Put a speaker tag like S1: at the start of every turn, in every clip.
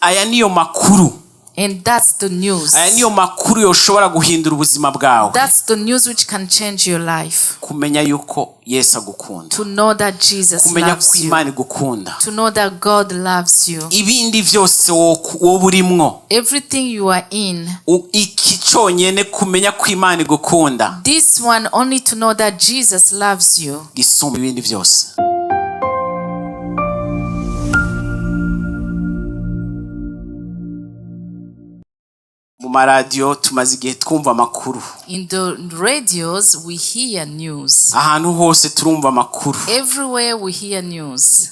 S1: aya niyo makuru.
S2: And that's the news.
S1: Aya niyo makuru yoshobora guhindura ubuzima bwawe.
S2: That's the news which can change your life.
S1: Kumenya yuko Yesu agukunda.
S2: To know that Jesus
S1: kumenya
S2: loves
S1: ko
S2: you.
S1: Imana igukunda.
S2: To know that God loves you.
S1: Ibindi vyose wo burimwo.
S2: Everything you are in.
S1: Iki cyonyene kumenya ko Imana igukunda.
S2: This one only to know that Jesus loves you.
S1: Gisumba ibindi vyose. Radio tumaze igihe twumva amakuru.
S2: In the radios we hear news.
S1: Ahantu hose turumva amakuru.
S2: Everywhere we hear news.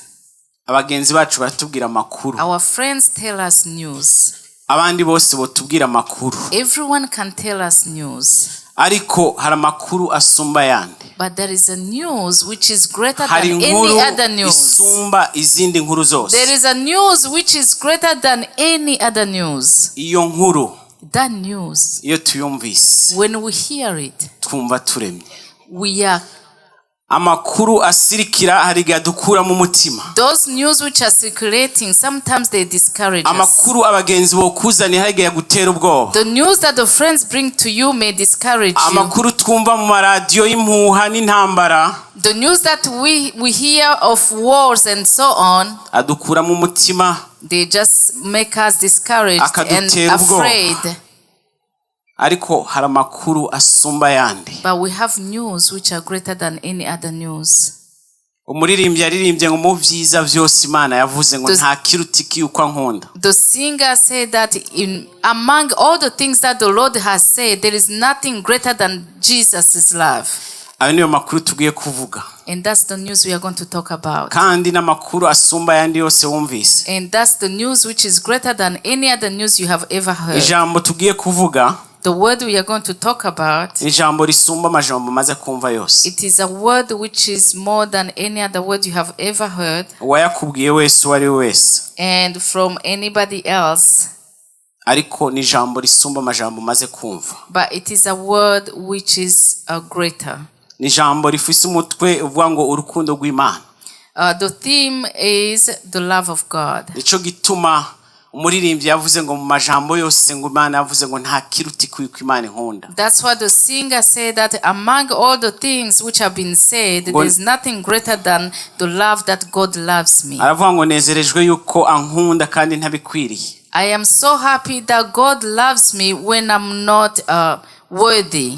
S1: Abagenzi bacu batubwira amakuru.
S2: Our friends tell us news.
S1: Abandi bose botubwira amakuru.
S2: Everyone can tell us news.
S1: Ariko hari amakuru asumba yandi.
S2: But there is a news which is greater than any other news.
S1: Isumba izindi nkuru zose.
S2: There is a news which is greater than any other news.
S1: Iyo nkuru,
S2: that news,
S1: iyo tuyumvise,
S2: when we hear it,
S1: twumva turemye.
S2: We are
S1: amakuru asirikira hariga dukura mu mutima.
S2: Those news which are circulating, sometimes they discourage us.
S1: Amakuru abagenzi bokuzani hariga yagutera ubwoba.
S2: The news that the friends bring to you may discourage you.
S1: Amakuru twumva mu radio y'impuha n'intambara,
S2: the news that we hear of wars and so on,
S1: adukura mu mutima.
S2: They just make us discouraged and afraid.
S1: Ariko hari amakuru asumba yandi.
S2: But we have news which are greater than any other news.
S1: Umuririmbyi yaririmbye ngo mu vyiza vyose Imana yavuze ngo nta kirutiki uko ankunda.
S2: The singer said that among all the things that the Lord has said, there is nothing greater than Jesus' love.
S1: Ayo niyo makuru tugiye kuvuga.
S2: And that's the news we are going to talk about.
S1: Kandi n'amakuru asumba yandi yose wumvise.
S2: And that's the news which is greater than any other news you have ever heard.
S1: Ijambo tugiye kuvuga,
S2: the word we are going to talk about,
S1: ijambo risumba amajambo maze kumva yose.
S2: It is a word which is more than any other word you have ever heard.
S1: Wayakubwiye wese wari wese.
S2: And from anybody else.
S1: Ariko ni ijambo risumba amajambo maze kumva.
S2: But it is a word which is greater.
S1: Ni ijambo rifise umutwe uvuga ngo urukundo rw'Imana.
S2: The theme is the love of God.
S1: Nico gituma umuririmbyi yavuze ngo mu majambo yose ngo Imana yavuze ngo nta kiruti kuko Imana inkunda.
S2: That's what the singer said, that among all the things which have been said, there is nothing greater than the love that God loves me.
S1: Aravuga ngo nezerejwe yuko ankunda kandi ntabikwiriye.
S2: I am so happy that God loves me when I'm not worthy.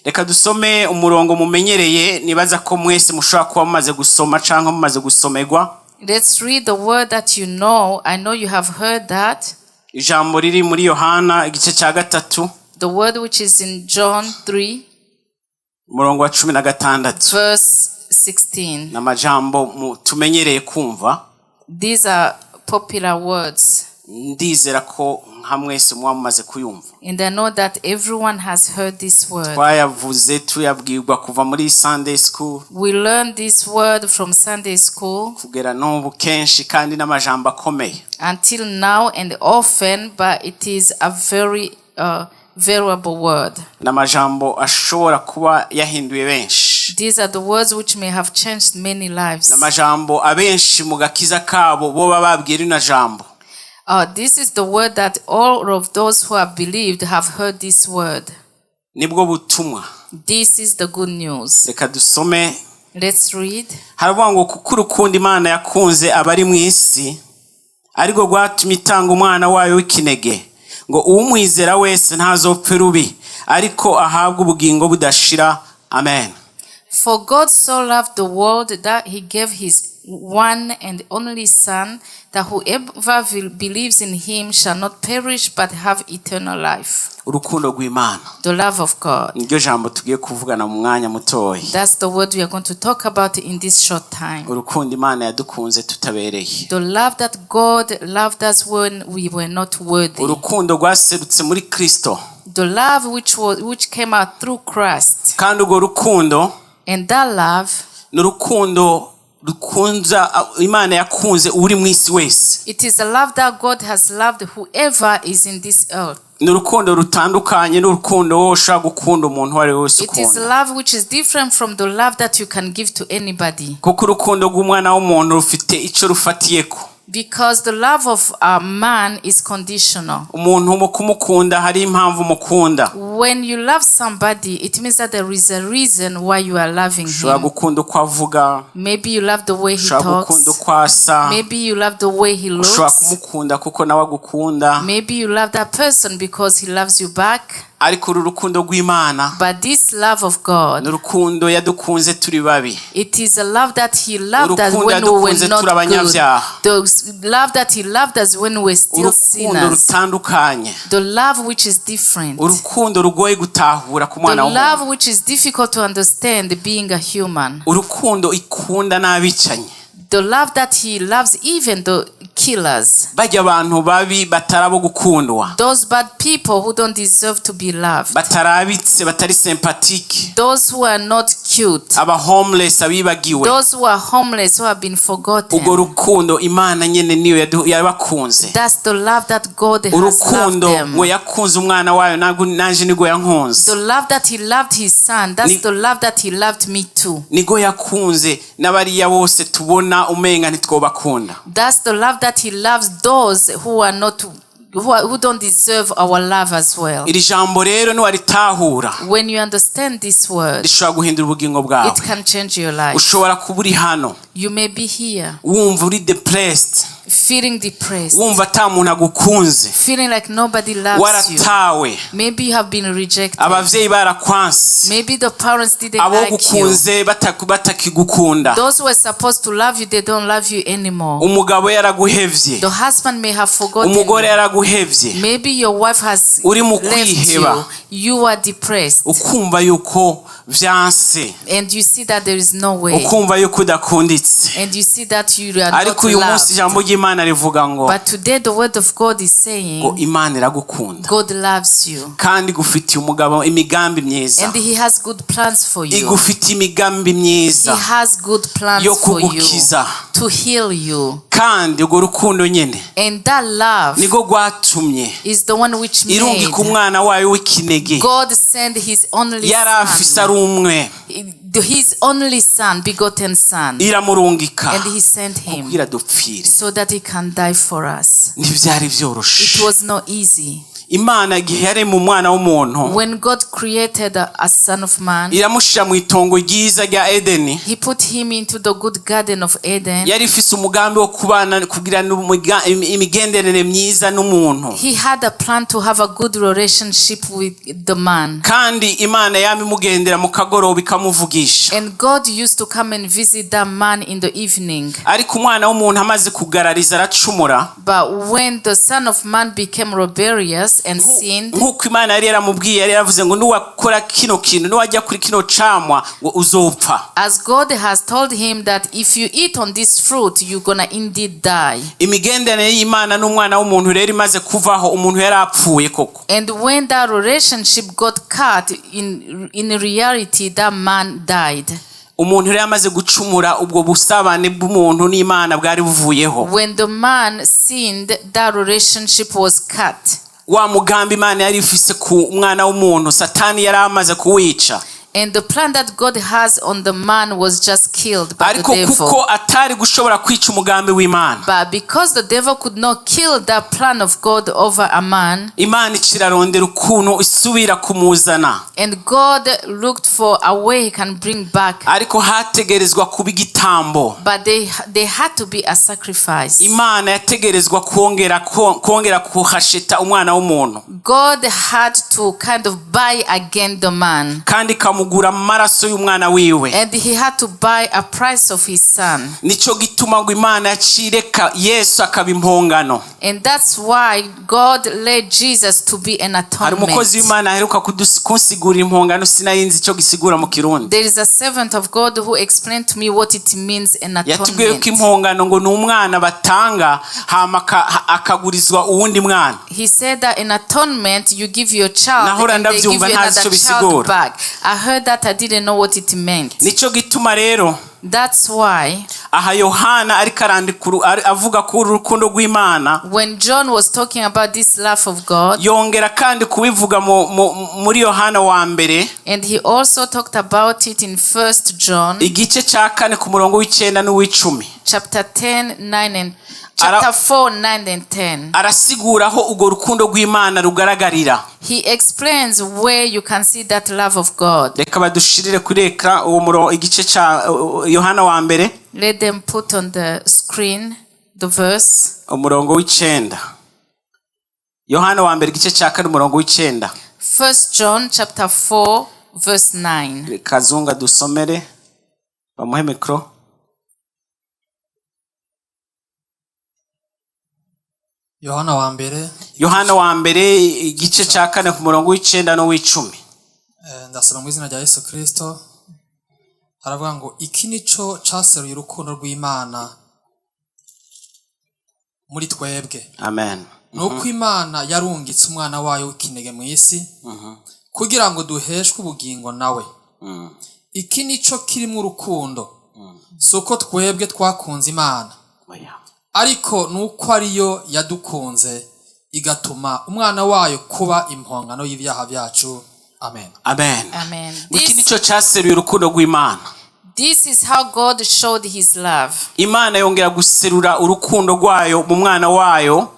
S1: Reka dusome umurongo mumenyereye nibaza ko mwese mushobora kuba mumaze gusoma canke mumaze gusomerwa.
S2: Let's read the word that you know. I know you have heard that.
S1: Ijambo riri muri Yohana igice cya 3.
S2: The word which is in John 3.
S1: Umurongo wa 16.
S2: Verse 16.
S1: Namajambo tumenyereye kumva.
S2: These are popular words.
S1: Ndizera ko hamwese mwamaze kuyumva.
S2: And I know that everyone has heard this word.
S1: Twayavuze tuyabwirwa kuva muri Sunday school.
S2: We learned this word from Sunday school.
S1: Kugera n'ubu kenshi kandi n'amajambo akomeye.
S2: Until now and often, but it is a very valuable word.
S1: N'amajambo ashobora kuba yahinduye benshi.
S2: These are the words which may have changed many lives.
S1: N'amajambo abenshi mu gakiza kabo bo bababwira ina jambo.
S2: This is the word that all of those who have believed have heard this word.
S1: Nibwo butumwa.
S2: This is the good news.
S1: Reka dusome.
S2: Let's read.
S1: Haravuga ngo kuko urukundo Imana yakunze abari mu isi ariko rwatumye itanga umwana wayo w'ikinege ngo uwumwizera wese ntazopfe rubi ariko ahabwe ubugingo budashira. Amen.
S2: For God so loved the world that he gave his one and only Son, that whoever believes in him shall not perish but have eternal life.
S1: Urukundo rw'Imana.
S2: The love of God.
S1: Niryo jambo tugiye kuvugana mu mwanya mutoyi.
S2: That's the word we are going to talk about in this short time.
S1: Urukundo Imana yadukunze tutabereye.
S2: The love that God loved us when we were not worthy.
S1: Urukundo rwaserutse muri Kristo.
S2: The love which came out through Christ.
S1: Kandi urwo rukundo,
S2: and that love,
S1: n'urukundo rukunza Imana yakunze uri mu isi wese.
S2: It is a love that God has loved whoever is in this earth.
S1: N'urukundo rutandukanye n'urukundo wosha gukunda umuntu wari wose ukunda.
S2: It is a love which is different from the love that you can give to anybody.
S1: Kuko urukundo rw'umwana w'umuntu rufite ico rufatiyeko.
S2: Because the love of a man is conditional.
S1: Umuntu mu kumukunda hari impamvu mukunda.
S2: When you love somebody, it means that there is a reason why you are loving
S1: Ushobora
S2: him.
S1: gukunda uko avuga.
S2: Maybe you love the way he
S1: Ushobora
S2: talks.
S1: gukunda uko asa.
S2: Maybe you love the way he
S1: Ushobora
S2: looks.
S1: kumukunda kuko nawe agukunda.
S2: Maybe you love that person because he loves you back.
S1: Ariko urukundo rw'Imana,
S2: But this love of God,
S1: n'urukundo yadukunze turi babi.
S2: it is a love that he loved us
S1: Urukundo
S2: when we were
S1: yadukunze
S2: not
S1: turi abanyabyaha.
S2: good. The love that he loved us when we were still
S1: Urukundo
S2: sinners.
S1: rutandukanye.
S2: The love which is different.
S1: Urukundo rugoye gutahura ku
S2: The
S1: mwana w'umuntu.
S2: love which is difficult to understand being a human.
S1: Urukundo ikunda n'abicanyi.
S2: The love that he loves even the killers.
S1: Bajya abantu babi batarabo gukundwa.
S2: Those bad people who don't deserve to be loved.
S1: Batarabitse, batari sympathetic.
S2: Those who are not cute.
S1: Aba homeless, abibagiwe.
S2: Those who are homeless, who have been forgotten.
S1: Ubwo rukundo Imana nyene niyo yabakunze.
S2: That's the love that God has loved
S1: Urukundo
S2: them.
S1: ngo yakunze umwana wayo nanje nigo yankunze.
S2: The love that he loved his son, that's the love that he loved me too.
S1: Nigo yakunze n'abariya bose tubona umenga ntitwobakunda.
S2: That's the love that he loves those who are not who don't deserve our love as well.
S1: Iri jambo rero niwaritahura,
S2: When you understand this word,
S1: rishobora guhindura ubugingo bwawe.
S2: it can change your life.
S1: Ushobora kuba uri hano
S2: You may be here
S1: wumva uri depressed,
S2: feeling depressed,
S1: wumva ata muntu agukunze,
S2: feeling like nobody loves you.
S1: waratawe,
S2: Maybe you have been rejected.
S1: abavyeyi barakwanse,
S2: Maybe the parents didn't
S1: abo
S2: like you.
S1: gukunze batakigukunda,
S2: Those who were supposed to love you, they don't love you anymore.
S1: umugabo yaraguhevye,
S2: The husband may have forgotten
S1: umugore
S2: you.
S1: yaraguhevye,
S2: Maybe your wife has
S1: uri mu
S2: left
S1: kwiheba,
S2: you. You are depressed.
S1: ukumva yuko vyanse,
S2: And you see that there is no way.
S1: ukumva yuko udakunditse.
S2: And you see that you are not
S1: Ariko uyu munsi
S2: loved.
S1: ijambo ry'Imana rivuga ngo
S2: But today the word of God is
S1: ngo
S2: saying,
S1: Imana iragukunda
S2: God loves you.
S1: kandi gufitiye umugabo imigambi myiza,
S2: And he has good plans for you.
S1: igufitiye imigambi
S2: He
S1: myiza
S2: has good plans
S1: yo
S2: for you
S1: kugukiza,
S2: to heal you.
S1: kandi urwo rukundo nyene
S2: And that love
S1: nigo rwatumye
S2: is the one which
S1: irungika
S2: made
S1: umwana wayo w'ikinege,
S2: God send his only
S1: yari afise
S2: son.
S1: ari umwe,
S2: His only son, begotten son.
S1: iramurungika
S2: And he sent him
S1: kugira dupfire.
S2: so that he can die for us.
S1: Ntivyari
S2: It
S1: vyoroshe.
S2: was not easy.
S1: Imana igihe yarema umwana w'umuntu
S2: When God created a son of man,
S1: iramushira mu itongo ryiza rya Edeni,
S2: he put him into the good garden of Eden.
S1: yari ifise umugambi wo kubana kugira imigenderanire myiza n'umuntu,
S2: He had a plan to have a good relationship with the man.
S1: kandi Imana yami mugendera mu kagoroba ikamuvugisha.
S2: And God used to come and visit that man in the evening.
S1: Ariko umwana w'umuntu amaze kugarariza aracumura,
S2: But when the son of man became rebellious and sinned,
S1: nk'uko Imana yari yaramubwiye, yari yaravuze ngo nuwakora kino kintu, nuwajya kuri kino camwa ngo uzopfa.
S2: as God has told him that if you eat on this fruit, you're gonna indeed die.
S1: Imigenderanire y'Imana n'umwana w'umuntu rero imaze kuvaho, umuntu yari apfuye koko.
S2: And when that relationship got cut, in reality, that man died.
S1: Umuntu rero amaze gucumura, ubwo busabane bw'umuntu n'Imana bwari buvuyeho.
S2: When the man sinned, that relationship was cut.
S1: Wa mugambi Imana yari ifise ku mwana w'umuntu, Satani yari amaze kuwica.
S2: And the plan that God has on the man was just killed by the
S1: Ariko
S2: devil.
S1: kuko atari gushobora kwica umugambi w'Imana,
S2: But because the devil could not kill that plan of God over a man,
S1: Imana ikirarondera ukuntu isubira kumuzana.
S2: and God looked for a way he can bring back.
S1: Ariko hategerezwa kuba igitambo.
S2: But they had to be a sacrifice.
S1: Imana yategerezwa kongera kuhashita umwana w'umuntu,
S2: God had to kind of buy again the man.
S1: kandi kamugura amaraso y'umwana wiwe.
S2: And he had to buy a price of his son.
S1: Nico gituma ngo Imana yacireka Yesu akaba impongano.
S2: And that's why God led Jesus to be an
S1: Hari umukozi
S2: atonement.
S1: w'Imana aheruka kunsigura impongano, sinayinzi ico gisigura mu Kirundi.
S2: There is a servant of God who explained to me what it means an
S1: Yatubwiye ko
S2: atonement.
S1: impongano ngo n'umwana batanga hama akagurizwa uwundi mwana.
S2: He said that in atonement you give your child
S1: Nahora
S2: and they give you
S1: ndavyumva ntazi
S2: another
S1: ico
S2: child
S1: bisigura.
S2: back. I heard that, I didn't know what it meant.
S1: Nico gituma rero
S2: That's why
S1: aha Yohana ariko avuga ku rukundo rw'Imana,
S2: when John was talking about this love of God,
S1: yongera kandi kubivuga muri Yohana wa mbere,
S2: and he also talked about it in 1 John
S1: igice cya 4 ku murongo w'9 n'uw'10.
S2: chapter 4, 9 and 10.
S1: Arasiguraho urwo rukundo rw'Imana rugaragarira.
S2: He explains where you can see that love of God.
S1: Reka badushirire kuri ekran uwo murongo igice cya Yohana wa mbere.
S2: Let them put on the screen the verse.
S1: Umurongo w'9. Yohana wa mbere igice cya 4 umurongo w'9.
S2: 1 John chapter 4 verse 9.
S1: Kazunga dusomere bamuhe mikro. Yohana wa mbere igice cya 4 ku murongo w'9 no w'10.
S3: Ndasaba mu izina rya Yesu Kristo. Haravuga ngo iki nico caseruye urukundo rw'Imana muri twebwe.
S1: Amen.
S3: Nuko Imana yarungitse umwana wayo w'ikinege mu isi kugira ngo duheshwe ubugingo nawe. Iki nico kirimo urukundo. Soko twebwe twakunze Imana. Ariko nuko ariyo yadukunze igatuma umwana wayo kuba impongano y'ibyaha byacu. Amen.
S1: Amen.
S2: Amen.
S1: Iki nico caseruye urukundo rw'Imana.
S2: This is how God showed his love.
S1: Imana yongera guserura urukundo rwayo mu mwana wayo.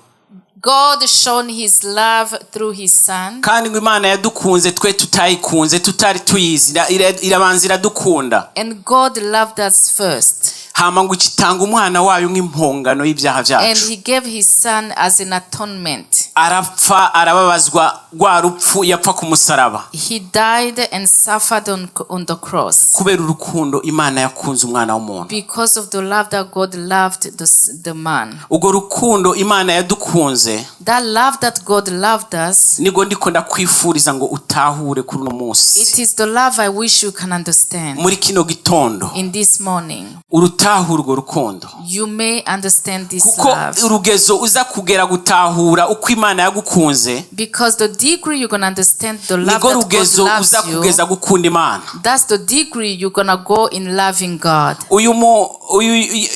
S2: God shown his love through his son.
S1: Kandi ngo Imana yadukunze twe tutayikunze tutari tuyizi irabanza iradukunda.
S2: And God loved us first.
S1: Hama ngo ikitanga umwana wayo nk'impongano y'ibyaha byacu.
S2: And he gave his son as an atonement.
S1: Arapfa arababazwa rwa rupfu yapfa ku musaraba.
S2: He died and suffered on the cross.
S1: Kubera urukundo Imana yakunze umwana w'umuntu.
S2: Because of the love that God loved the man.
S1: Ugo rukundo Imana yadukunze.
S2: That love that God loved us.
S1: Nigo ndiko ndakwifuriza ngo utahure kuri uno munsi.
S2: It is the love I wish you can understand.
S1: Muri kino gitondo.
S2: In this morning.
S1: Urutahura urwo rukundo.
S2: You may understand this
S1: kuko
S2: love.
S1: Kuko urugezo uza kugera gutahura uko Imana yagukunze.
S2: Because the degree you're going to understand the love that God
S1: rugezo
S2: loves
S1: uza
S2: you.
S1: Kugeza gukunda Imana.
S2: That's the degree you're going to go in loving God.
S1: Uyu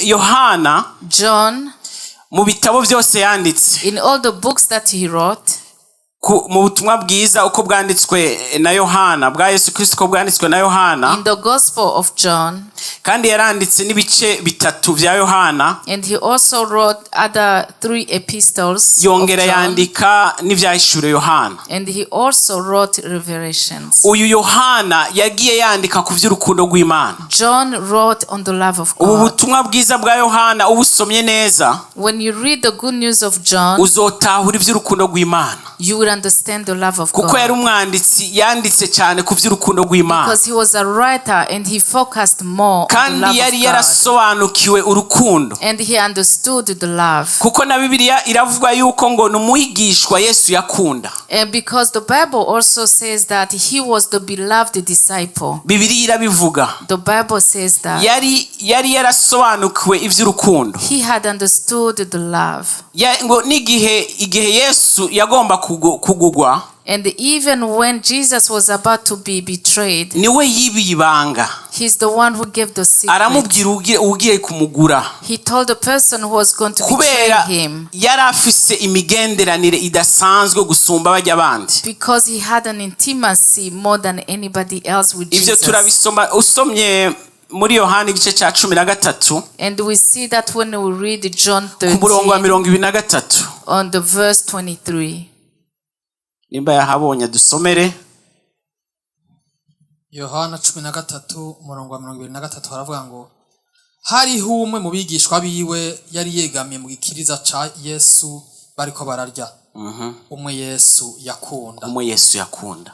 S1: Yohana.
S2: John.
S1: Mu bitabo byose yanditse.
S2: In all the books that he wrote.
S1: Mu butumwa bwiza uko bwanditswe na Yohana bwa Yesu Kristo uko bwanditswe na Yohana.
S2: In the Gospel of John.
S1: Kandi yaranditse n'ibice bitatu vya Yohana.
S2: And he also wrote other 3 epistles.
S1: Yongera yandika n'ivyahishure Yohana.
S2: And he also wrote Revelations.
S1: Uyu Yohana yagiye yandika ku vy'urukundo rw'Imana.
S2: John wrote on the love of God.
S1: Ubu butumwa bwiza bwa Yohana ubusomye neza.
S2: When you read the good news of John,
S1: uzotahura ivy'urukundo rw'Imana.
S2: You will understand the love of God.
S1: Kuko yari umwanditsi yanditse cyane ku vy'urukundo rw'Imana.
S2: Because he was a writer and he focused more on the love of God.
S1: Kandi yari yarasobanukiwe urukundo.
S2: And he understood the love.
S1: Kuko na Bibiliya iravuga yuko ngo numwigishwa Yesu yakunda.
S2: And because the Bible also says that he was the beloved disciple.
S1: Bibiliya irabivuga.
S2: The Bible says that.
S1: Yari yarasobanukiwe ivy'urukundo.
S2: He had understood the love.
S1: Ngo igihe Yesu yagomba kugugwa.
S2: And even when Jesus was about to be betrayed,
S1: niwe yibibanga.
S2: He's the one who gave the secret.
S1: Aramubwira ugiye kumugura.
S2: He told the person who was going to betray him.
S1: Yari afise imigenderanire idasanzwe gusumba abajya abandi.
S2: Because he had an intimacy more than anybody else with Jesus.
S1: Ivyo turabisoma usomye muri Yohana igice cya 13.
S2: And we see that when we read John 13.
S1: Ku murongo wa 23.
S2: On the verse 23.
S1: Nimba yahabonye dusomere.
S3: Yohana 13 umurongo wa 23 haravuga ngo hariho umwe mu bigishwa biwe yari yegamiye mu gikiriza ca Yesu bariko bararya. Umwe Yesu yakunda.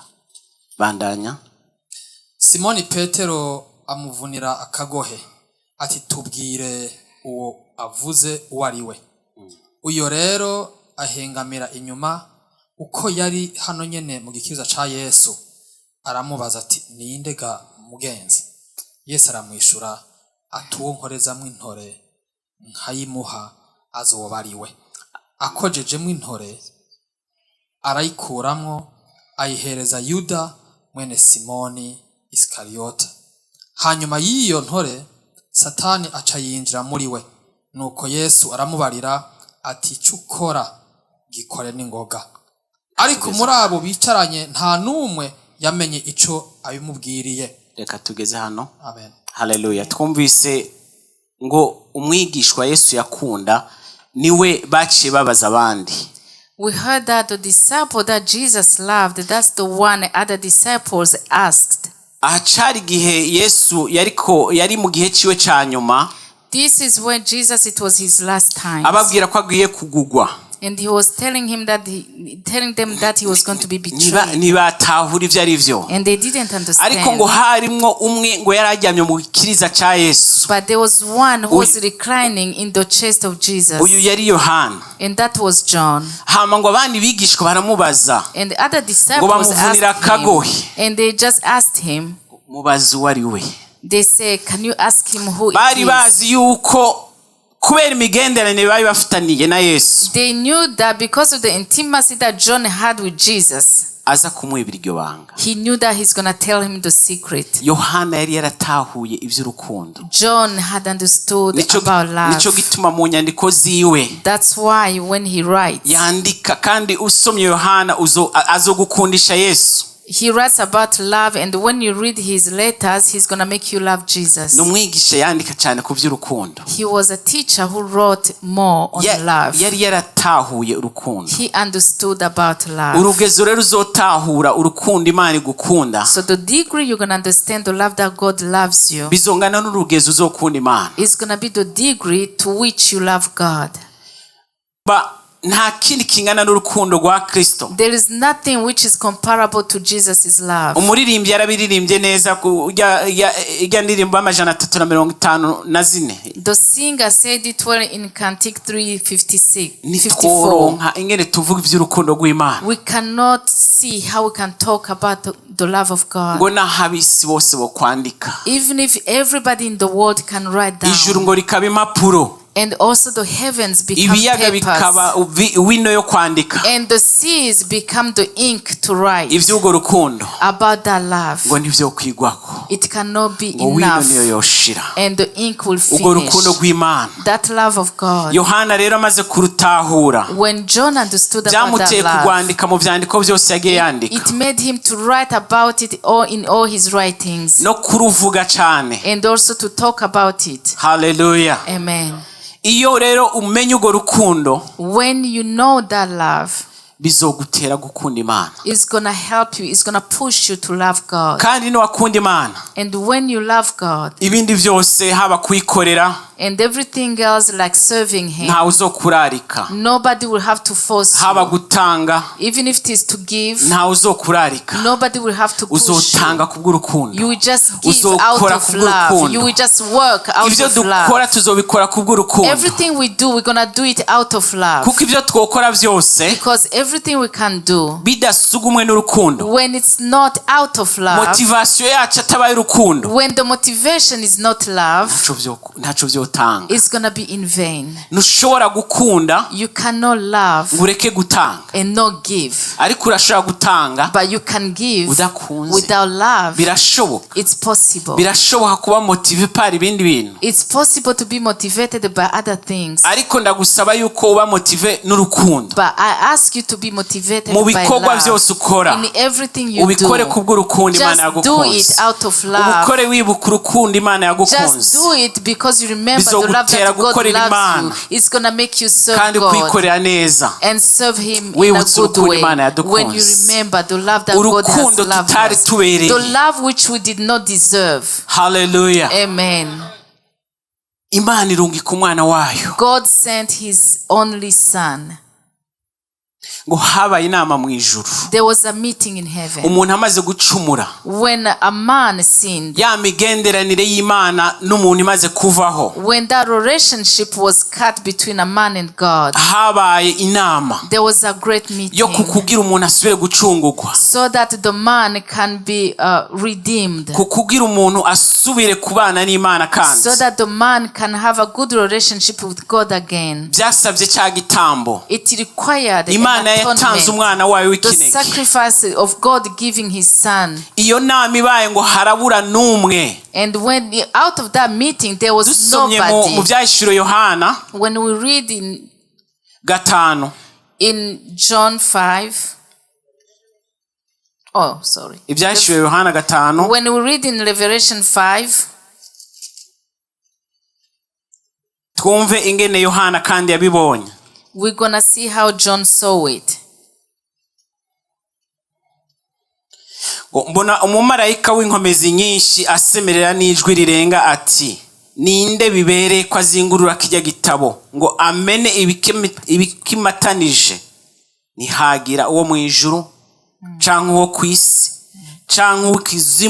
S3: Bandanya. Simoni Petero amuvunira akagohe ati tubwire uwo avuze uwo ari we. Uyo rero ahengamira inyuma uko yari hano nyene mu gikiriza ca Yesu aramubaza ati ninde ga mugenzi. Yesu aramwishura ati uwo nkorezamwo intore nkayimuha azoba ari we. Akojejemwo intore arayikuramwo ayihereza Yuda mwene Simoni Iskariyota. Hanyuma y'iyo ntore Satani aca yinjira muri we. Nuko Yesu aramubarira ati cukora gikore n'ingoga. Ariko muri abo bicaranye nta numwe yamenye ico abimubwiriye.
S1: Reka tugeze hano.
S3: Amen.
S1: Haleluya. Twumvise ngo umwigishwa Yesu yakunda niwe baciye babaza abandi.
S2: We heard that the disciple that Jesus loved, that's the one other disciples asked.
S1: Ahacari gihe Yesu yari mu gihe ciwe ca nyuma.
S2: This is when Jesus, it was his last time.
S1: Ababwira ko agiye kugugwa.
S2: And he was telling them that he was going to be betrayed.
S1: Nibatahura ivyo ari vyo.
S2: And they didn't understand.
S1: Ariko ngo harimwo umwe ngo yararyamye mu kiriza ca Yesu.
S2: But there was one who was reclining in the chest of Jesus.
S1: Uyu yari Yohana.
S2: And that was John.
S1: Hama ngo abandi bigishwa baramubaza.
S2: And the other disciples asked him. And they just asked him.
S1: Mubazi wari we.
S2: They say, can you ask him who it
S1: Bari
S2: is?
S1: bazi yuko kubera imigenderanire bari bafitaniye na Yesu.
S2: They knew that because of the intimacy that John had with Jesus,
S1: aza kumwibira iryo banga.
S2: He knew that he's going to tell him the secret.
S1: Yohana yari yaratahuye ivy'urukundo.
S2: John had understood about love.
S1: Nico gituma mu nyandiko ziwe.
S2: That's why when he writes,
S1: yandika kandi usomye Yohana azogukundisha Yesu.
S2: He writes about love, and when you read his letters, he's going to make you love Jesus.
S1: Numwigisha yandika cyane ku vy'urukundo.
S2: He was a teacher who wrote more on love.
S1: Yari yaratahuye urukundo.
S2: He understood about love.
S1: Urugezo rero uzotahura urukundo Imana igukunda.
S2: So the degree you're going to understand the love that God loves you,
S1: bizongana n'urugezo uzokunda Imana.
S2: It's going to be the degree to which you love God.
S1: Nta kindi kingana n'urukundo rwa Kristo.
S2: There is nothing which is comparable to Jesus' love.
S1: Umuririmbyi yarabiririmbye neza ijya ndirimbo amajana 354.
S2: The singer said it well in Cantic 3:54.
S1: Nitworonka ingene tuvuga ivy'urukundo rw'Imana.
S2: We cannot see how we can talk about the love of God.
S1: Ngo nahabisi bose bo kwandika.
S2: Even if everybody in the world can write down.
S1: Ijuru ngo rikaba impapuro.
S2: And also the heavens become
S1: ibiyaga bikaba wino yo kwandika.
S2: And the seas become the ink to write.
S1: Ivy'ugo rukundo
S2: about that love.
S1: Ngo nivyo kwigwako.
S2: It cannot be
S1: enough. Wino niyo yoshira.
S2: And the ink will finish.
S1: Ugo rukundo rw'Imana.
S2: That love of God.
S1: Yohana rero amaze kurutahura.
S2: When John understood about that love,
S1: byamuteye kugwandika mu vyandiko byose yagiye yandika.
S2: It made him to write about it all in all his writings.
S1: No kuruvuga cyane.
S2: And also to talk about it.
S1: Hallelujah.
S2: Amen.
S1: Iyo rero umenye ugo rukundo,
S2: when you know that love,
S1: bizogutera gukunda Imana.
S2: It's going to help you, it's going to push you to love God.
S1: Kandi no wakunda Imana.
S2: And when you love God,
S1: ibindi byose haba kuyikorera,
S2: and everything else like serving him,
S1: nta uzokurarika.
S2: Nobody will have to force you.
S1: Haba gutanga,
S2: even if it is to give,
S1: nta uzokurarika.
S2: Nobody will have to push
S1: uzotanga kubw'urukundo.
S2: You will just give out of love. You will just work out
S1: ivyo
S2: of love.
S1: dukora tuzobikora kubw'urukundo.
S2: Everything we do, we're going to do it out of love.
S1: Kuko ivyo twokora byose,
S2: because everything we can do,
S1: bidasugumwe n'urukundo,
S2: when it's not out of love,
S1: motivation yacu atabaye urukundo,
S2: when the motivation is not love,
S1: ntaco vyotanga.
S2: It's going to be in vain.
S1: Nushobora gukunda,
S2: you cannot love
S1: ureke gutanga,
S2: and not give.
S1: Ariko urashobora gutanga,
S2: but you can give
S1: udakunze.
S2: Without love.
S1: Birashoboka.
S2: It's possible.
S1: Birashoboka kuba motive par ibindi bintu.
S2: It's possible to be motivated by other things.
S1: Ariko ndagusaba yuko uba motive n'urukundo.
S2: But I ask you to be motivated
S1: mu
S2: by
S1: bikorwa
S2: love.
S1: byose ukora,
S2: In everything you
S1: ubikore kubw'urukundo Imana
S2: yagukunze. Just do it out of love.
S1: Ubikore wibuka urukundo Imana yagukunze.
S2: Just do it because you remember the love that God loves you. It's going to make you serve
S1: kandi
S2: God
S1: kwikorera neza,
S2: and serve him in a good way. When you remember the love that God has loved us, the love which we did not deserve.
S1: Hallelujah.
S2: Amen.
S1: Imana irungika umwana wayo.
S2: God sent his only son.
S1: Ngo habaye inama mu ijuru.
S2: There was a meeting in heaven.
S1: Umuntu amaze gucumura.
S2: When a man sinned.
S1: Ya migenderanire y'Imana n'umuntu imaze kuvaho.
S2: When that relationship was cut between a man and God.
S1: Habaye inama.
S2: There was a great meeting.
S1: Yo kukugira umuntu asubire gucungurwa.
S2: So that the man can be redeemed.
S1: Kukugira umuntu asubire kubana n'Imana kandi
S2: so that the man can have a good relationship with God again.
S1: byasabye cya gitambo
S2: It required an
S1: Imana yatanze
S2: atonement,
S1: umwana wayo
S2: the
S1: w'ikinege.
S2: sacrifice of God giving his son.
S1: Iyo nama ibaye ngo harabura n'umwe.
S2: And when out of that meeting there was
S1: Dusomye mu
S2: nobody.
S1: byahishuro Yohana
S2: When we read in
S1: 5
S2: John 5, oh sorry,
S1: ibyahishuro Yohana 5
S2: when we read in Revelation 5,
S1: twumve ingene Yohana kandi yabibonye.
S2: we're gonna see how John saw it.
S1: Mbona umumarayika w'inkomezi nyinshi asemerera n'ijwi rirenga ati ninde bibere ko azingurura kijya gitabo ngo amene ibikimatanije nihagira uwo mu ijuru canke uwo kwisi canke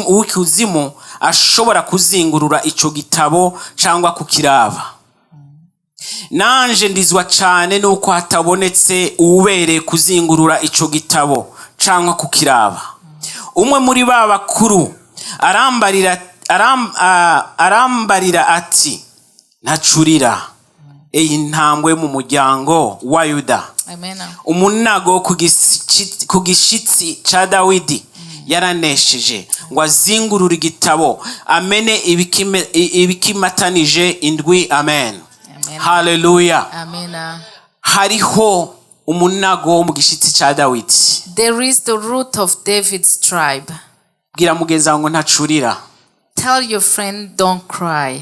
S1: uw'ikuzimu ashobora kuzingurura ico gitabo cyangwa kukiraba. Nanje ndizwa cyane nuko hatabonetse ubereye kuzingurura ico gitabo canke kukiraba. Umwe muri ba bakuru arambarira ati ntacurira iyi ntambwe mu muryango wa Yuda.
S2: Amen.
S1: Umunago ku gishitsi ca Dawidi yaranesheje ngo azingurure igitabo amene ibikimatanije indwi. Amen. Hallelujah.
S2: Amen.
S1: Hariho umunago mu gishitsi ca Dawidi.
S2: There is the root of David's tribe.
S1: Bwira mugenzi wawe ngo ntacurira.
S2: Tell your friend don't cry.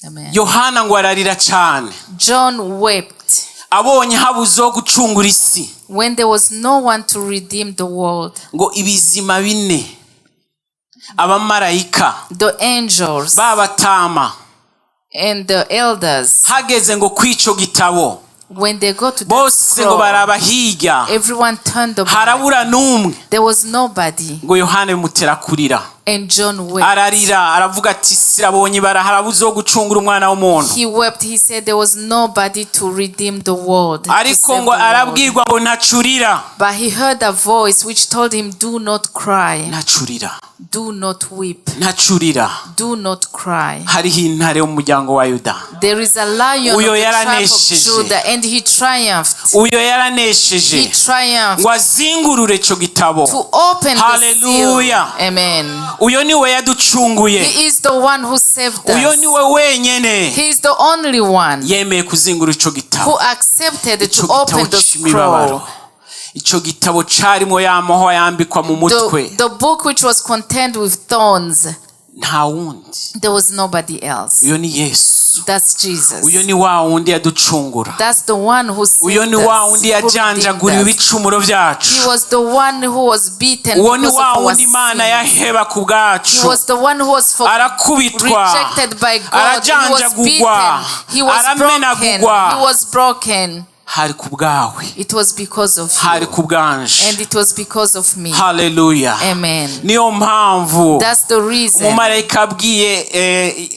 S2: Amen.
S1: Yohana ngo ararira cyane.
S2: John wept
S1: Abonye habuzo gucungura isi.
S2: when there was no one to redeem the world.
S1: Ngo ibizima bine abamarayika
S2: The angels
S1: babatama
S2: and the elders,
S1: hageze ngo kwico gitabo
S2: when they go to the
S1: bose ngo
S2: scroll,
S1: baraba hirya
S2: everyone turned the back.
S1: harabura n'umwe.
S2: There was nobody.
S1: Ngo Yohana bimutera kurira
S2: And John wept.
S1: ararira aravuga ati sirabonye harabuzo gucungura umwana w'umuntu.
S2: He wept. He said there was nobody to redeem the world. To
S1: Ariko
S2: save
S1: ngo
S2: the world.
S1: arabwirwa ngo ntacurira.
S2: But he heard a voice which told him, do not cry.
S1: Ntacurira.
S2: Do not weep.
S1: Ntacurira.
S2: Do not cry.
S1: Hariho intare mu muryango wa Yuda.
S2: There is a lion of
S1: Uyo
S2: the tribe of
S1: yaranesheje.
S2: Judah, and he triumphed.
S1: Uyo yaranesheje
S2: He triumphed
S1: ngo azingurure ico gitabo.
S2: to open the seal.
S1: Hallelujah.
S2: Amen.
S1: Uyo niwe yaducunguye.
S2: He is the one who saved
S1: Uyo
S2: us.
S1: niwe wenyene
S2: He is the only one
S1: yemeye kuzingura ico
S2: who
S1: gitabo.
S2: accepted
S1: Ico
S2: to open
S1: gitabo
S2: the
S1: c'imibabaro.
S2: scroll.
S1: Ico gitabo carimo yamoho yambikwa mu mutwe.
S2: The book which was contained with thorns.
S1: Nta wundi.
S2: There was nobody else.
S1: Uyo ni Yesu.
S2: That's Jesus.
S1: Uyo ni wa wundi yaducungura.
S2: That's the one who saved
S1: Uyo ni wa wundi
S2: us, who redeemed
S1: yajanjagura
S2: us.
S1: ibicumuro vyacu.
S2: He was the one who was beaten
S1: Uwo ni
S2: because
S1: wa
S2: of our
S1: wundi Imana
S2: sin.
S1: yaheba ku
S2: He
S1: bwacu.
S2: was the one who was
S1: Arakubitwa.
S2: rejected by God. He was
S1: Arajanjagurwa.
S2: beaten. He was broken.
S1: Aramenagurwa.
S2: He was broken.
S1: Hari ku bwawe.
S2: It was because of
S1: Hari
S2: you.
S1: ku bwanje.
S2: And it was because of me.
S1: Hallelujah.
S2: Amen.
S1: Niyo mpamvu
S2: That's the reason.
S1: umumarayika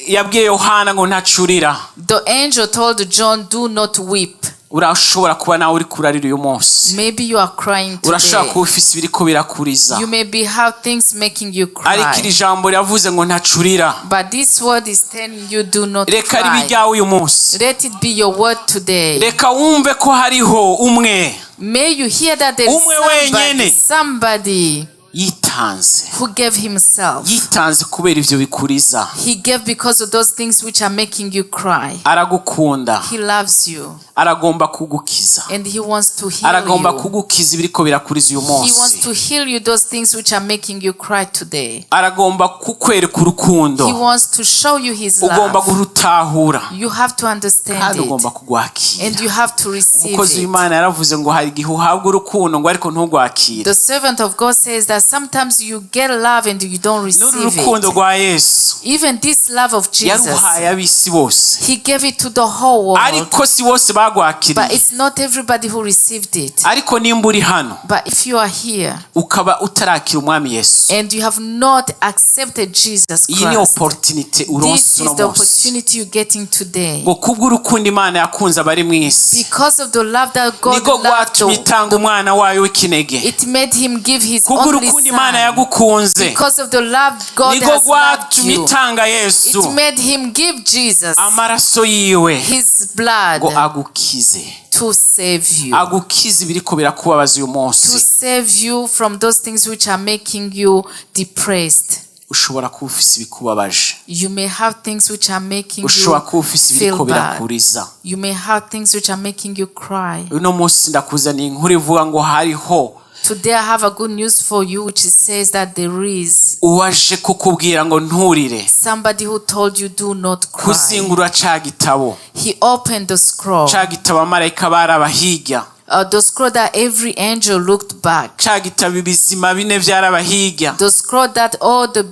S1: yabwiye Yohana ngo ntacurira.
S2: The angel told John, do not weep.
S1: Urashobora kuba nawe uri kurarira uyu munsi.
S2: Maybe you are crying
S1: Urashobora
S2: today.
S1: kuba ufise ibiriko birakuriza.
S2: You may have things making you
S1: Ariko iri
S2: cry.
S1: jambo ryavuze ngo ntacurira.
S2: But this word is telling you, do not
S1: Reka ribe
S2: cry.
S1: ryawe uyu munsi.
S2: Let it be your word today.
S1: Reka wumve ko hariho umwe
S2: May you hear that there is
S1: Umwe wenyene.
S2: somebody
S1: yitanze.
S2: who gave himself.
S1: Yitanze kubera ivyo bikuriza.
S2: He gave because of those things which are making you cry.
S1: Aragukunda.
S2: He loves you
S1: Aragomba kugukiza.
S2: and he wants to heal
S1: Aragomba
S2: you.
S1: kugukiza ibiriko birakuriza uyu
S2: He wants
S1: munsi.
S2: to heal you those things which are making you cry today.
S1: Aragomba kukwereka
S2: He
S1: urukundo.
S2: wants to show you his
S1: Ugomba
S2: love.
S1: kurutahura.
S2: You have to understand
S1: Kandi
S2: it
S1: ugomba kugwakira.
S2: and you have to receive
S1: Umukozi
S2: it.
S1: w'Imana yaravuze ngo hari igihe uhabwa urukundo ngo ariko ntugwakire.
S2: The servant of God says that sometimes you get love and you don't
S1: N'uru
S2: receive
S1: rukundo
S2: it.
S1: rwa Yesu
S2: Even this love of Jesus,
S1: yaruhaye ab'isi bose.
S2: he gave it to the whole world.
S1: Ariko si bose
S2: But
S1: bagwakiriye.
S2: it's not everybody who received it.
S1: Ariko nimba uri hano
S2: But if you are here
S1: ukaba utarakira umwami Yesu,
S2: and you have not accepted Jesus
S1: iyi ni
S2: Christ,
S1: opportunity
S2: this
S1: uronse
S2: is
S1: uno
S2: the
S1: munsi.
S2: opportunity you're getting today.
S1: Ngo kubw'urukundo Imana yakunze abari mu isi,
S2: Because of the love that God
S1: niko
S2: loved,
S1: rwatumye itanga umwana wayo w'ikinege.
S2: it made him give his
S1: Kubw'urukundo
S2: only
S1: urukundo Imana yagukunze
S2: Because of the love God
S1: niko
S2: has loved
S1: gwatumye
S2: you,
S1: itanga Yesu
S2: it made him give Jesus
S1: amaraso yiwe
S2: his blood
S1: ngo agukize
S2: to save you.
S1: agukize ibiriko birakubabaza uyu
S2: To
S1: munsi.
S2: save you from those things which are making you depressed.
S1: ushobora kuba ufise ibikubabaje,
S2: You may have things which are making
S1: ushobora
S2: you
S1: kuba ufise
S2: feel
S1: ibiriko
S2: bad.
S1: birakuriza.
S2: You may have things which are making you cry.
S1: uno munsi ndakuzaniye inkuru ivuga ngo hariho
S2: Today I have a good news for you which says that there is
S1: uwaje kukubwira ngo nturire,
S2: somebody who told you do not cry.
S1: kuzingura ca gitabo,
S2: He opened the scroll.
S1: ca gitabo amarayika barabahirya,
S2: The scroll that every angel looked back.
S1: ca gitabo ibizima bine vyarabahirya,
S2: The scroll that all the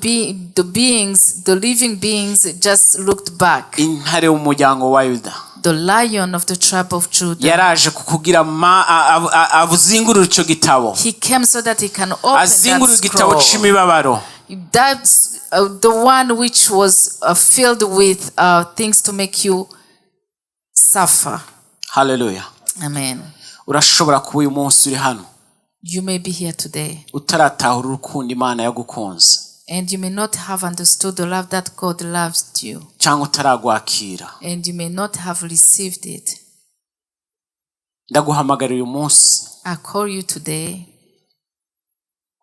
S2: beings, the living beings just looked back.
S1: intare w'umuryango wa Yuda
S2: The lion of the tribe of Judah.
S1: yaraje kukugira avuzingurura ico gitabo,
S2: He came so that he can open
S1: azingurura
S2: that
S1: igitabo
S2: scroll.
S1: c'imibabaro.
S2: That's the one which was filled with things to make you suffer.
S1: Haleluya.
S2: Amen.
S1: urashobora kuba uyu munsi uri hano
S2: You may be here today
S1: utaratahura urukundo Imana yagukunze,
S2: and you may not have understood the love that God loves you,
S1: cyangwa utaragwakira.
S2: and you may not have received it.
S1: ndaguhamagarira uyu munsi
S2: I call you today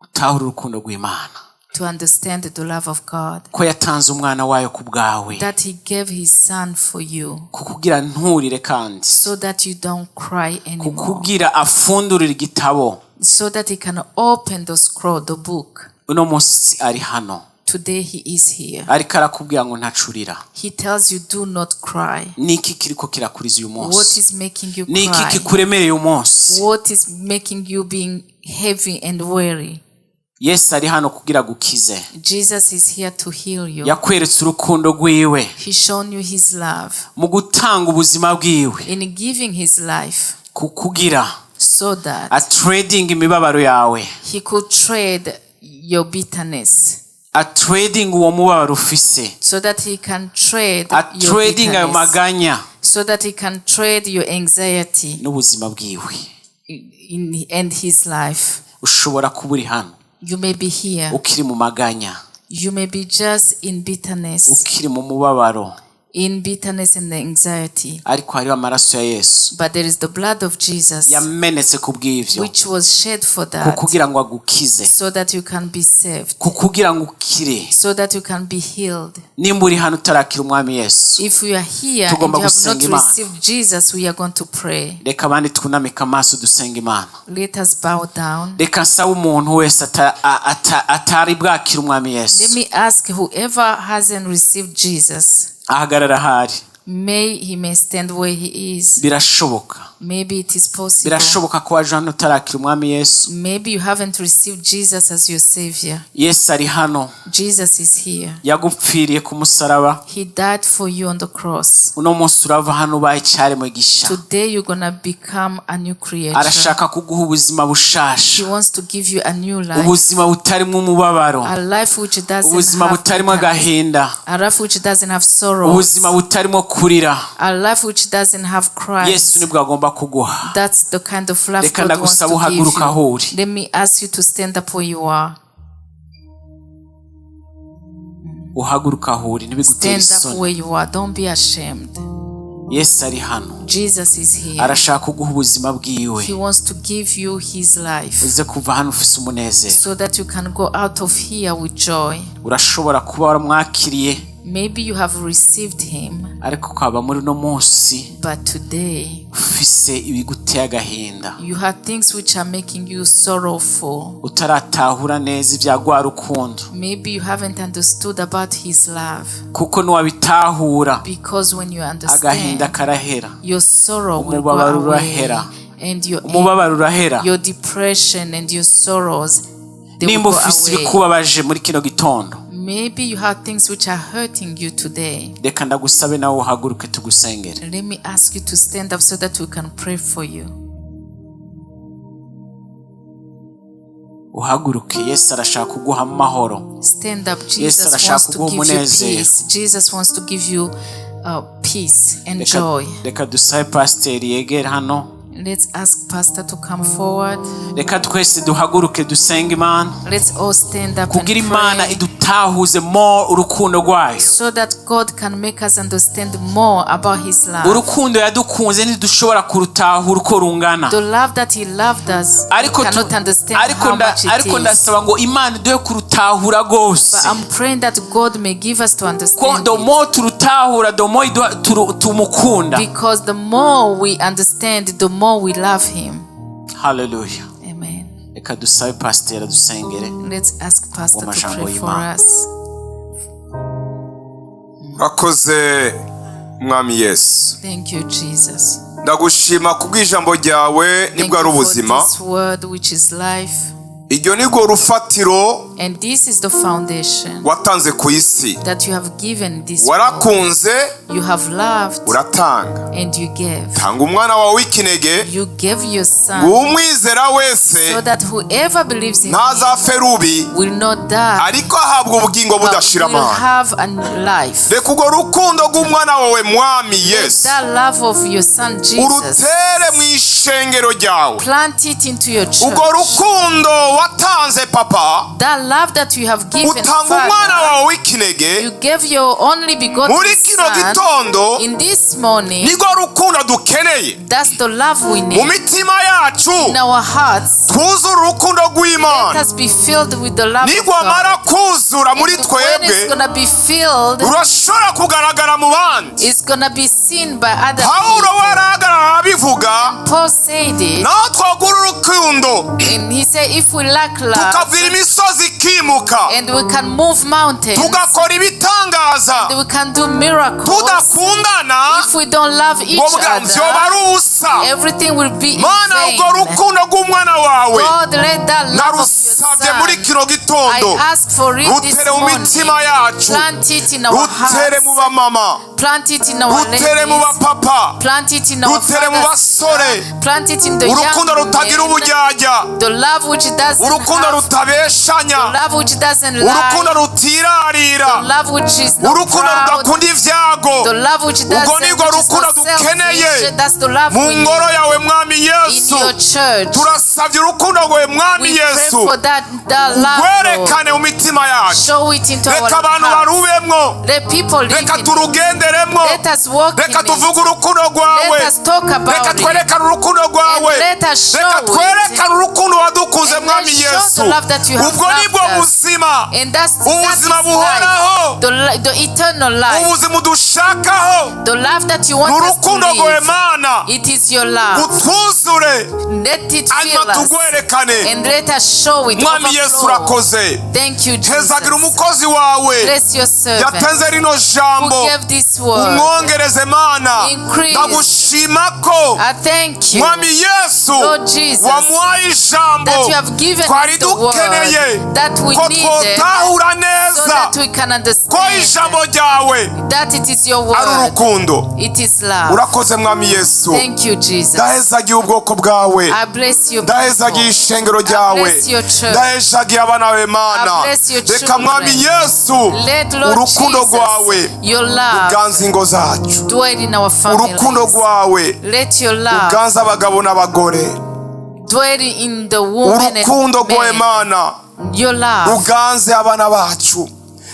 S1: utahura urukundo rw'Imana,
S2: to understand the love of God,
S1: ko yatanze umwana wayo ku bwawe,
S2: that he gave his son for you
S1: kukugira nturire kandi
S2: so that you don't cry anymore,
S1: kukugira afundurira igitabo.
S2: so that he can open the scroll, the book.
S1: uno munsi ari hano
S2: Today he is here.
S1: ariko arakubwira ngo ntacurira.
S2: He tells you do not cry.
S1: niki kiriko kirakuriza uyu
S2: What
S1: munsi?
S2: is making you
S1: niki
S2: cry?
S1: kikuremereye uyu munsi?
S2: What is making you being heavy and weary?
S1: Yesu ari hano kugira gukize.
S2: Jesus is here to heal you.
S1: yakweretse urukundo rwiwe
S2: He's shown you his love
S1: mu gutanga ubuzima bwiwe,
S2: in giving his life
S1: kukugira
S2: so that
S1: a trading imibabaro yawe,
S2: he could trade your bitterness,
S1: a trading uwo mubabaro ufise,
S2: so that he can trade
S1: a
S2: your
S1: trading ayo
S2: bitterness,
S1: maganya
S2: so that he can trade your anxiety
S1: n'ubuzima bwiwe.
S2: and his life.
S1: ushobora kuba uri hano
S2: You may be here.
S1: ukiri mu maganya,
S2: You may be just in bitterness,
S1: ukiri mu mubabaro,
S2: and anxiety.
S1: ariko hariho amaraso ya Yesu
S2: But there is the blood of Jesus
S1: yamenetse ku bw'ivyo,
S2: which was shed for that,
S1: kukugira ngo agukize,
S2: so that you can be saved,
S1: kukugira ngo ukire.
S2: so that you can be healed.
S1: nimba uri hano utarakira umwami Yesu,
S2: If you are here and
S1: Tugomba
S2: you have
S1: gusenga
S2: not
S1: Imana.
S2: received Jesus, we are going to pray.
S1: reka abandi twunamike amaso dusenga Imana.
S2: Let us bow down.
S1: reka nsaba umuntu wese atari bwakira umwami
S2: Let
S1: Yesu
S2: me ask whoever hasn't received Jesus,
S1: ahagarara ahari.
S2: he may stand where he is.
S1: birashoboka
S2: Maybe it is possible.
S1: birashoboka ko waje hano utarakira umwami Yesu.
S2: Maybe you haven't received Jesus as your Savior.
S1: Yesu ari hano,
S2: Jesus is here.
S1: yagupfiriye ku musaraba.
S2: He died for you on the cross.
S1: uno munsi urava hano ubaye icyaremwe gisha.
S2: Today you're going to become a new creature.
S1: arashaka kuguha ubuzima
S2: He
S1: bushasha,
S2: wants to give you a new life.
S1: ubuzima butarimo umubabaro,
S2: A life which doesn't
S1: ubuzima
S2: have
S1: butarimo
S2: bitterness.
S1: agahinda,
S2: A life which doesn't have sorrow.
S1: ubuzima butarimo kurira.
S2: A life which doesn't have
S1: Yesu
S2: cries.
S1: nibwo agomba kuguha.
S2: That's the kind of life
S1: Reka
S2: God wants to
S1: ndagusaba
S2: give
S1: uhaguruka aho
S2: you.
S1: uri.
S2: Let me ask you to stand up where you are.
S1: uhaguruka aho uri, ntibigutere
S2: Stand up
S1: isoni.
S2: where you are. Don't be ashamed.
S1: Yesu ari hano,
S2: Jesus is here.
S1: arashaka kuguha ubuzima bwiwe,
S2: He wants to give you his life
S1: uze kuva hano ufise umunezero.
S2: so that you can go out of here with joy.
S1: urashobora kuba waramwakiriye,
S2: Maybe you have received him,
S1: ariko ukaba muri uno munsi
S2: but today
S1: ufise ibiguteye agahinda,
S2: you have things which are making you sorrowful.
S1: utaratahura neza ibya rwa rukundo.
S2: Maybe you haven't understood about his love,
S1: kuko nuwabitahura
S2: because when you
S1: agahinda
S2: understand,
S1: karahera,
S2: your sorrow will go
S1: umubabaro
S2: away,
S1: urahera,
S2: and your
S1: umubabaro urahera.
S2: your depression and your sorrows, they will
S1: nimba
S2: go
S1: ufise
S2: away.
S1: ibikubabaje muri kino gitondo,
S2: Maybe you have things which are hurting you today.
S1: reka ndagusabe nawe uhaguruke tugusengere.
S2: Let me ask you to stand up so that we can pray for you.
S1: uhaguruke. Yesu arashaka kuguha amahoro.
S2: Stand up.
S1: Yesu
S2: Jesus
S1: arashaka
S2: wants to
S1: kuguha
S2: give you
S1: umunezero.
S2: peace. Jesus wants to give you peace and
S1: Reka-
S2: joy.
S1: reka dusabe pasiteri yegere hano.
S2: Let's ask Pastor to come forward.
S1: Reka twese duhaguruke dusenge Imana
S2: Let's all stand up
S1: kugira
S2: and
S1: Imana
S2: pray
S1: idutahuze more urukundo rwayo.
S2: so that God can make us understand more about His love.
S1: Urukundo yadukunze ntidushobora kurutahura uko rungana.
S2: The love that He loved us, we
S1: Ariko
S2: cannot understand how much it
S1: ariko
S2: is.
S1: ndasaba ngo Imana iduhe kurutahura gose.
S2: But I'm praying that God may give us to understand
S1: The
S2: it.
S1: more turutahura, the more tumukunda.
S2: Because the more we understand, the more we love Him.
S1: Hallelujah.
S2: Amen.
S1: Reka dusabe pasiteri dusengere.
S2: Let's ask Pastor to
S1: Wamajambo
S2: pray for
S1: y'Imana.
S2: us.
S4: Rakoze mwami Yesu.
S2: Thank you, Jesus.
S4: Ndagushima kubw'ijambo ryawe
S2: Thank
S4: nibwo ari
S2: you for
S4: ubuzima.
S2: this word which is life.
S4: Iryo nirwo rufatiro
S2: And this is the foundation
S4: watanze ku isi.
S2: that you have given this world.
S4: Warakunze,
S2: You have loved
S4: uratanga.
S2: and you gave.
S4: Tanga umwana wawe w'ikinege,
S2: You gave your son
S4: umwizera wese
S2: so that whoever believes in him
S4: ntazapfe rubi,
S2: will not die
S4: ariko ahabwa ubugingo
S2: but
S4: budashira
S2: will
S4: amahanga.
S2: have a life.
S4: Reka urwo rukundo rw'umwana wawe mwami Yesu
S2: That love of your son Jesus,
S4: urutere mu ishengero ryawe.
S2: plant it into your church.
S4: Urwo rukundo watanze papa,
S2: That love that you have given,
S4: utanga umwana
S2: Father,
S4: wawe w'ikinege.
S2: you gave your only begotten
S4: Muri kino
S2: son.
S4: gitondo
S2: In this morning,
S4: nirwo rukundo dukeneye
S2: that's the love we
S4: mu
S2: need.
S4: mitima yacu.
S2: In our hearts,
S4: Twuzure urukundo
S2: let
S4: rw'Imana.
S2: us be filled with the love of
S4: Nigwamara
S2: God.
S4: kuzura muri
S2: And when it's
S4: twebwe,
S2: gonna be filled,
S4: urashobora kugaragara mu bandi.
S2: it's gonna be seen by other
S4: Pawulo
S2: people.
S4: warahagarara arabivuga,
S2: Paul said it,
S4: naho twagura urukundo
S2: and he said, if we lack love,
S4: tukavira imisozi ikimuka,
S2: and we can move mountains,
S4: tugakora ibitangaza,
S2: and we can do miracles.
S4: tudakundana,
S2: If we don't love each
S4: ngo bwa vyoba
S2: other,
S4: ari ubusa.
S2: everything will be in
S4: Mana, urwo
S2: vain.
S4: rukundo rw'umwana wawe
S2: God, let that love of your
S4: narusavye muri
S2: son,
S4: kino
S2: I
S4: gitondo,
S2: ask for it this
S4: rutere mu
S2: morning.
S4: mitima yacu,
S2: Plant it in our
S4: rutere mu
S2: hearts.
S4: bamama,
S2: Plant it in our
S4: rutere mu
S2: ladies.
S4: bapapa,
S2: Plant it in our
S4: rutere mu
S2: fathers.
S4: basore.
S2: Plant it in the young
S4: Urukundo rutagira
S2: men.
S4: ubujyajya,
S2: The love which doesn't
S4: urukundo
S2: have,
S4: rutabeshanya,
S2: the love which doesn't
S4: urukundo
S2: lie,
S4: rutirarira,
S2: the love which is not
S4: urukundo
S2: proud,
S4: rudakunda ibyago.
S2: the love which
S4: Ubwo
S2: doesn't,
S4: nirwo
S2: which is
S4: rukundo
S2: not
S4: dukeneye
S2: selfish. That's the love
S4: mu
S2: we
S4: ngoro
S2: need
S4: yawe mwami
S2: in
S4: Yesu.
S2: your church.
S4: Turasabye urukundo rwawe mwami
S2: We pray
S4: Yesu,
S2: for that love, Lord.
S4: rwerekane mu mitima yacu.
S2: Show it into our
S4: Reka abantu
S2: hearts.
S4: barubemwo,
S2: Let people live
S4: reka
S2: in it.
S4: turugenderemwo,
S2: Let us walk in
S4: reka
S2: it.
S4: tuvuge urukundo rwawe,
S2: Let us talk
S4: reka
S2: about it.
S4: twerekane urukundo rwawe,
S2: And let us show
S4: reka
S2: it.
S4: twerekane urukundo wadukunze
S2: And
S4: mwami
S2: let's show
S4: Yesu.
S2: the love that you have
S4: Ubwo nibwo
S2: loved us.
S4: buzima,
S2: And that
S4: ubuzima
S2: is
S4: buhoraho,
S2: life. The eternal life.
S4: ubuzima udushakaho.
S2: The love that you
S4: Ni
S2: want us to
S4: urukundo rwawe
S2: live.
S4: Mana,
S2: It is your love.
S4: utwuzure
S2: Let it fill
S4: hanyuma
S2: us.
S4: tugwerekane.
S2: And let us show it.
S4: Mwami Yesu
S2: Overflow.
S4: urakoze.
S2: Thank you,
S4: Hezagira
S2: Jesus.
S4: umukozi wawe
S2: Bless your servant
S4: yatenze rino
S2: who
S4: jambo,
S2: gave this word.
S4: umwongereze Mana.
S2: Increase.
S4: Ndagushima ko
S2: I thank you,
S4: Mwami Yesu
S2: Lord Jesus,
S4: wamuhaye ijambo
S2: that you have given
S4: twari
S2: us the word
S4: dukeneye,
S2: that we
S4: ko
S2: needed
S4: twotahura
S2: so
S4: neza
S2: that we can
S4: ko
S2: understand
S4: ijambo ryawe
S2: that it is your
S4: ari
S2: word.
S4: urukundo.
S2: It is love.
S4: Urakoze Mwami Yesu.
S2: Thank you, Jesus.
S4: Ndahezagiye ubwoko bwawe,
S2: I bless your
S4: ndahezagiye
S2: people.
S4: ishengero
S2: I
S4: ryawe,
S2: bless your church.
S4: ndahezagiye abana bawe Mana.
S2: I bless your
S4: Reka
S2: children.
S4: Mwami Yesu
S2: Let Lord
S4: urukundo
S2: Jesus,
S4: rwawe
S2: your love
S4: ruganze ingo zacu,
S2: dwell in our
S4: urukundo
S2: families.
S4: rwawe
S2: Let your love
S4: ruganze abagabo n'abagore,
S2: dwell in the woman
S4: urukundo
S2: and
S4: rwawe
S2: men.
S4: Mana
S2: Your love,
S4: ruganze abana bacu,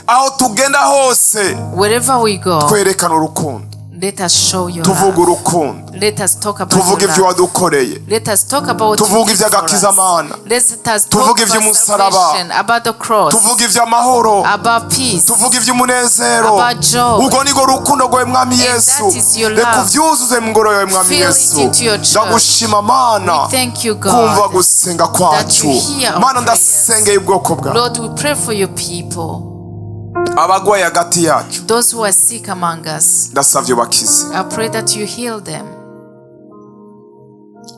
S4: aho tugenda hose
S2: wherever we go,
S4: twerekana urukundo,
S2: let us show your
S4: tuvuga
S2: love.
S4: urukundo,
S2: Let us talk about
S4: tuvuga
S2: your
S4: ibyo
S2: love.
S4: wadukoreye,
S2: Let us talk about
S4: tuvuga
S2: you did for
S4: iby'agakiza
S2: us.
S4: Mana,
S2: Let us talk
S4: tuvuga
S2: about
S4: iby'umusaraba,
S2: salvation, about the cross,
S4: tuvuga iby'amahoro,
S2: about peace,
S4: tuvuga iby'umunezero.
S2: about joy.
S4: Ubwo nirwo rukundo rwawe Mwami
S2: And
S4: Yesu,
S2: that is your
S4: reka
S2: love.
S4: ubyuzuze mu ngoro yawe Mwami
S2: Fill it
S4: Yesu.
S2: into your church.
S4: Ndagushima Mana,
S2: We thank you,
S4: kumva
S2: God.
S4: gusenga kwacu.
S2: you hear our
S4: Mana,
S2: prayers.
S4: ndasengeye ubwoko bwawe,
S2: Lord, we pray for your people,
S4: abagwaye hagati yacu,
S2: those who are sick among us.
S4: ndasavye ubakize.
S2: I pray that you heal them.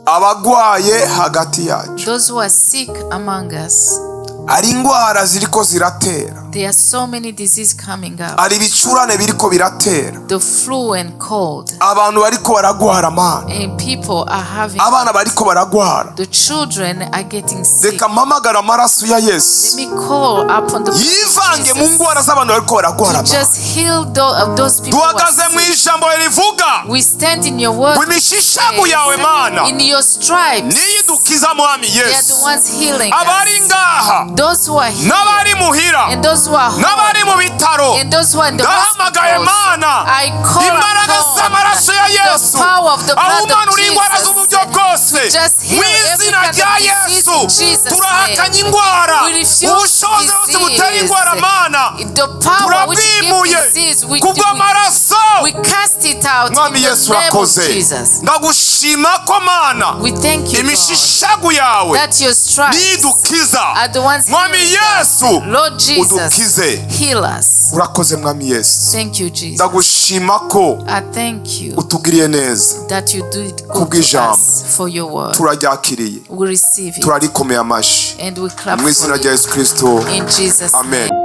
S4: Abagwaye hagati yacu,
S2: Those who are sick among us,
S4: ari indwara ziriko ziratera,
S2: There are so many diseases coming up.
S4: ari ibicurane biriko biratera,
S2: The flu and cold.
S4: abantu bariko baragwara mana,
S2: And people are having.
S4: abana bariko baragwara.
S2: The children are getting sick.
S4: Reka mpamagara amaraso ya
S2: Let
S4: Yesu
S2: me call upon the blood of
S4: yivange mu
S2: Jesus
S4: ngwara z'abantu bariko baragwara
S2: to
S4: mana.
S2: just heal those people who are
S4: Duhagaze mu
S2: sick.
S4: ijambo rivuga
S2: We stand in your word.
S4: imishishagu yawe mana
S2: In your stripes.
S4: niyidukiza mwami
S2: They are the
S4: Yesu.
S2: ones healing
S4: Abari
S2: us.
S4: ngaha
S2: Those who are here
S4: n'abari muhira
S2: and those who are home
S4: n'abari mu bitaro,
S2: and those who are in the
S4: ndahamagaye
S2: hospitals,
S4: mana
S2: I call
S4: imbaraga z'amaraso ya
S2: upon the
S4: Yesu
S2: power of the blood
S4: ahumana
S2: of
S4: ingwara z'uburyo
S2: Jesus.
S4: bwose
S2: Just heal
S4: mu
S2: every
S4: izina
S2: kind of
S4: rya
S2: disease
S4: Yesu.
S2: in Jesus'
S4: Turahakanya
S2: name.
S4: ingwara,
S2: We refuse
S4: ubushobozi bwose butera ingwara mana
S2: The power which
S4: turabwimuye
S2: gives disease, we
S4: kubw'amaraso.
S2: cast it out
S4: Mwami
S2: in
S4: Yesu
S2: the name of
S4: urakoze,
S2: Jesus.
S4: ndagushima ko mana
S2: We thank you, God,
S4: imishishagu yawe
S2: that your stripes
S4: nidukiza.
S2: are the ones
S4: Mwami
S2: healing us.
S4: Yesu
S2: Lord Jesus,
S4: udukize.
S2: heal us.
S4: Urakoze mwami Yesu,
S2: Thank you, Jesus.
S4: ndagushima ko
S2: I thank you
S4: utugiriye neza,
S2: that you do it good to
S4: kubw'ijambo
S2: us for your word.
S4: turaryakiriye,
S2: We receive it
S4: turarikomeye amashi
S2: and we clap
S4: mu izina
S2: for
S4: rya
S2: it
S4: Yesu Kristo,
S2: in Jesus' name.
S4: amen.